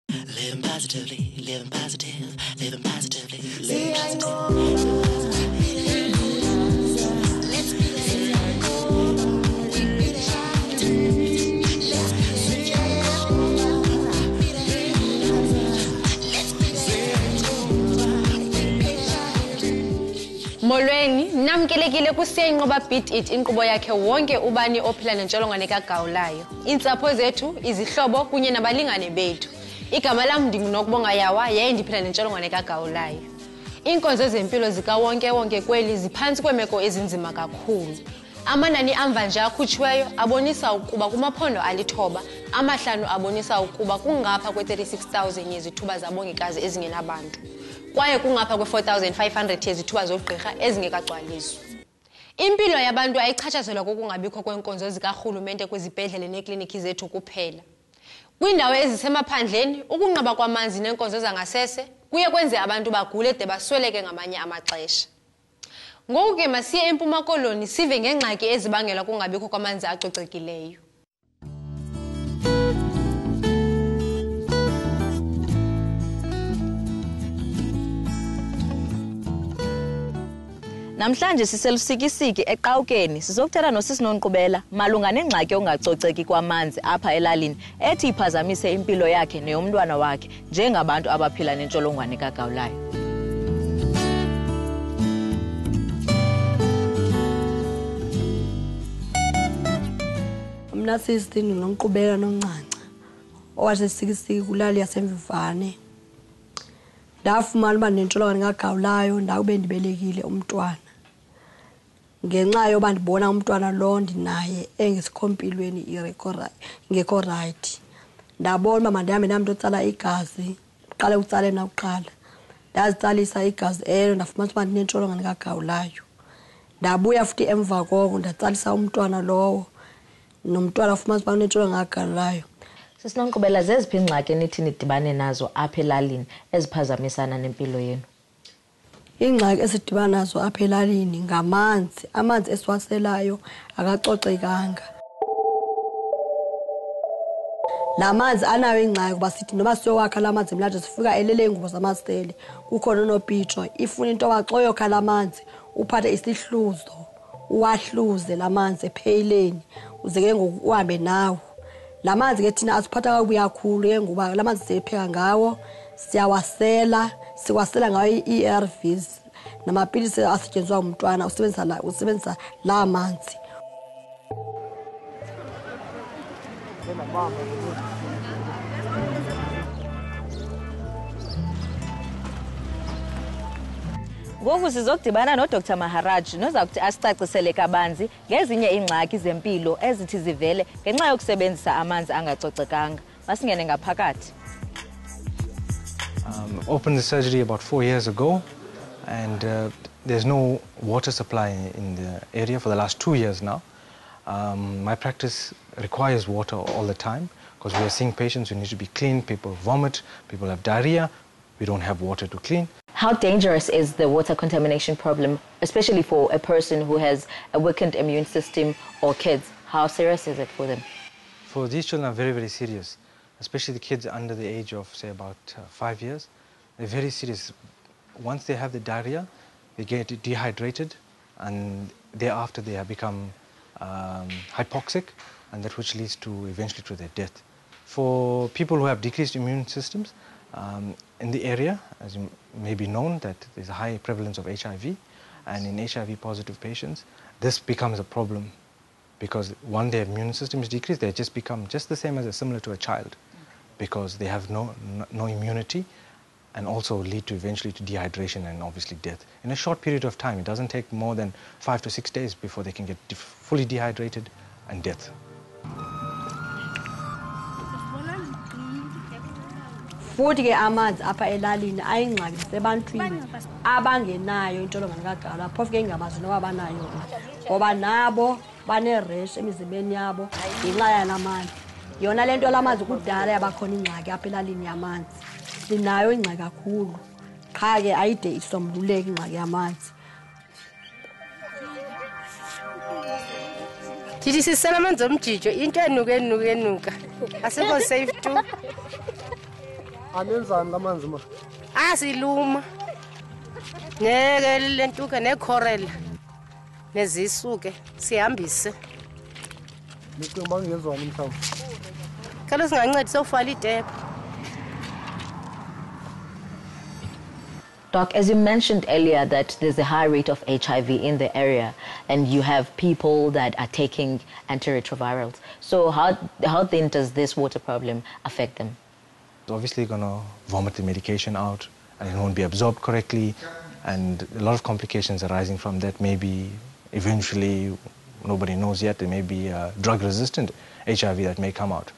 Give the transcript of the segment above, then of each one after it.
Living positively, living positive, living positively, living positive. Molweni, namkelekile kusenqoba beat it inkqubo yakhe wonke ubani ophila nentsholongwane kagawulayo. Iintsapho zethu, izihlobo kunye nabalingane bethu. Igama lam ndingunokubonga yawa yaye ndiphila nentsholongwane kagawulayo. Iinkonzo zempilo zikawonke-wonke kweli ziphantsi kweemeko ezinzima kakhulu. Amanani amva nje akhutshiweyo abonisa ukuba kumaphondo alithoba, 5 abonisa ukuba kungapha kwe-36,000 yezithuba zabongikazi ezingenabantu. Kwaye kungapha kwe-4,500 yezithuba zogqirha ezingekagcwaliswa. Impilo yabantu ayichatshazelwa kokungabikho kweenkonzo zikarhulumente kwizibhedlele neekliniki zethu kuphela. Kwiindawo ezisemaphandleni, ukunqaba kwamanzi neenkonzo zangasese kuye kwenze abantu bagule de basweleke ngamanye amaxesha. Ngoku ke masiye eMpuma Koloni sive ngengxaki ezibangelwa kungabikho kwamanzi acocekileyo. Namhlanje siselusikisiki eQakeni sizokuthetha nosisi Nonqubela malunga nengxaki ongacoceki kwamanzi apha elalini ethi iphazamise impilo yakhe neyomntwana wakhe njengabantu abaphila nentsholongwane kagawulayo. Mna sisi Nonqubela Nongcangca owasesikisiki kulali yaseMvivane. Ndafumana uba nentsholongwane kagawulayo ndawube ndibelekile umntwana. Ngenxa yoba ndibona umntwana lo ndinaye engesikhompilweni ngekho right. Ndabona uba mandihambe namntu otsala igazi, uqale utsale nakuqala. Ndazitsalisa igazi elo ndafumana uba ndinentsholongwane kagawulayo. Ndabuya futhi emva koko ndatsalisa umntwana lowo nomntwana afumana uba unentsholongwane kagawulayo. Sisi Nonqubela, zeziphi ingxaki nithi nidibane nazo apha elalini eziphazamisana nempilo yenu? Ingxaki esidibana nazo apha elalini ngamanzi. Amanzi esiwaselayo akacocekanga. La manzi anayo ingxaki kuba sithi noba siyowakha la manzi emlanjeni sifika elele iingubo zamasele. Kukhona unopitsho ifuna into yoba xa uyokha la manzi uphathe isihluzo uwahluze la manzi epheyileni uze ke ngoku uhambe nawo. La manzi ke thina asiphatha kakubi kakhulu ke ngoba la manzi siyapheka ngawo, siwasela ngawo i-ARVs namapilisi asetyenziswa ngumntwana usebenzisa la manzi. Ngoku sizokudibana noDr Maharaj noza kuthi asicacisele kabanzi ngezinye iingxaki zempilo ezithi zivele ngenxa yokusebenzisa amanzi angacocekanga. Masingene ngaphakathi. Opened the surgery about 4 years ago, and there's no water supply in the area for the last 2 years now. My practice requires water all the time because we are seeing patients who need to be clean. People vomit, people have diarrhea. We don't have water to clean. How dangerous is the water contamination problem, especially for a person who has a weakened immune system or kids? How serious is it for them? For these children are very, very serious, especially the kids under the age of, say, about 5 years. They're very serious. Once they have the diarrhea, they get dehydrated, and thereafter they have become hypoxic, and that which leads to eventually to their death. For people who have decreased immune systems, in the area, as you may be known, that there's a high prevalence of HIV, and in HIV-positive patients, this becomes a problem because one, their immune system is decreased, they just become just the same as similar to a child because they have no immunity, and also lead to eventually to dehydration and obviously death. In a short period of time, it doesn't take more than 5 to 6 days before they can get fully dehydrated and death. Futhi ke amanzi apha elalini ayingxaki sebantwini abangenayo intsholongwane kagawulayo phofu ke ingabazi noba banayo ngoba nabo baneresh emizimbeni yabo ngenxa yala manzi. Yona le nto lamanzi kudala yabakhona ingxaki apha elalini yamanzi. Sinayo ingxaki kakhulu qha ke ayide isombululeke ingxaki yamanzi. Thithi sisela amanzi omjijo into enuka asikho safe tu. Anenzani lamanzi ma? Asiluma. Ngeke lentuke necorel. Nezisuke sihambise. Nicinga bangenzwani mhlawumbe? Kalo singancedisa ufala itepe. Doc, as you mentioned earlier that there's a high rate of HIV in the area and you have people that are taking antiretrovirals. So how then does this water problem affect them? It's obviously going to vomit the medication out and it won't be absorbed correctly, and a lot of complications arising from that. Maybe eventually, nobody knows yet, there may be drug-resistant HIV that may come out.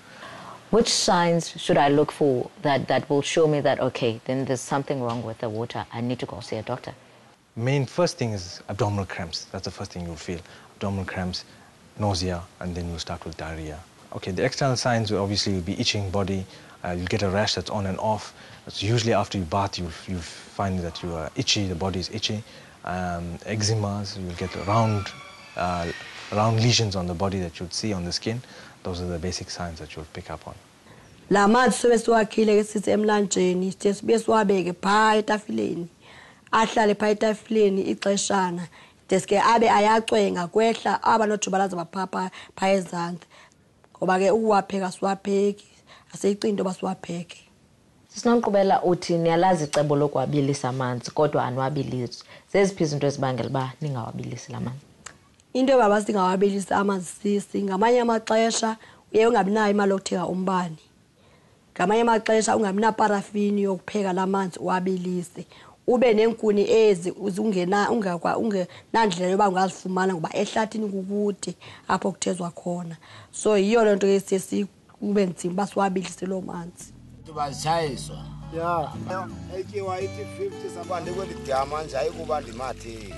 Which signs should I look for that will show me that, okay, then there's something wrong with the water, I need to go see a doctor? Main first thing is abdominal cramps. That's the first thing you'll feel. Abdominal cramps, nausea, and then you'll start with diarrhea. Okay, the external signs will obviously be itching body. You'll get a rash that's on and off. It's usually after you bath, you find that you are itchy, the body is itchy. Eczemas, you'll get round lesions on the body that you'd see on the skin. Those are the basic signs that you'll pick up on. La manzi siwakhile ke sithi emlanjeni sithe sibe siwabeke phaa etafileni ahlale phaa etafileni ixeshana deske abe ayacwenga kwehla aba nojubalaza baphapha phaa ezantsi ngoba ke ukuwapheka siwapheki aseyicindi oba siwapheke. Nonqubela uthi niyalazi icebo lokwabilisa amanzi kodwa aniwabilisi. Zeziphi izinto ezibangela uba ningawabilisi la manzi? Into baba singawabilisi amanzi sisi ngamanye amaxesha uye ungabi nayo imali yokuthenga umbane. Ngamanye amaxesha ungabi na parafini yokupheka la manzi uwabilise. Ube nenkuni ezi ungenandlela yoba ungazifumana ngoba ehlathini kukude apho kuthezwa khona. So yiyo loo nto ke siye kube nzima uba siwabilise loo manzi. Bazitshayiswa. Ya. Etyiwa ithi 50 sabande kweli dama nje ayikuba ndimathe.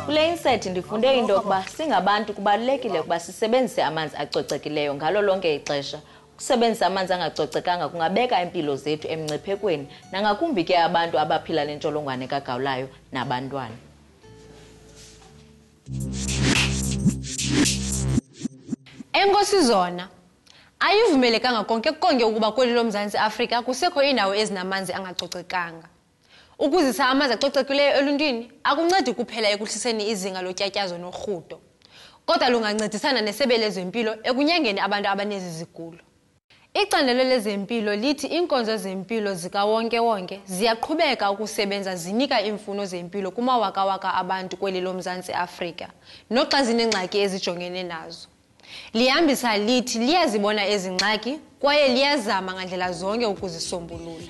Kule insert ndifunde into yokuba singabantu kubalulekile ukuba sisebenzise amanzi acocekileyo ngalo lonke ixesha. Ukusebenzisa amanzi angacocekanga kungabeka impilo zethu emngciphekweni nangakumbi ke abantu abaphila nentsholongwane kagawulayo nabantwana. Enkosi zona ayivumelekanga konke ukuba kweli loMzantsi Afrika kusekho indawo ezinamanzi angacocekanga. Ukuzisa amanzi acocekileyo eluntwini akuncedi kuphela ekuhliseni izinga lotyatyazo norhudo, kodwa lungancedisana nesebe lezempilo ekunyangeni abantu abanezi zigulo. Icandelo lezempilo lithi iinkonzo zempilo zikawonke-wonke ziyaqhubeka ukusebenza zinika imfuno zempilo kumawaka-waka abantu kweli loMzantsi Afrika noxa zinengxaki ezijongene nazo. Lihambisa lithi liyazibona ezi ngxaki kwaye liyazama ngandlela zonke ukuzisombulula.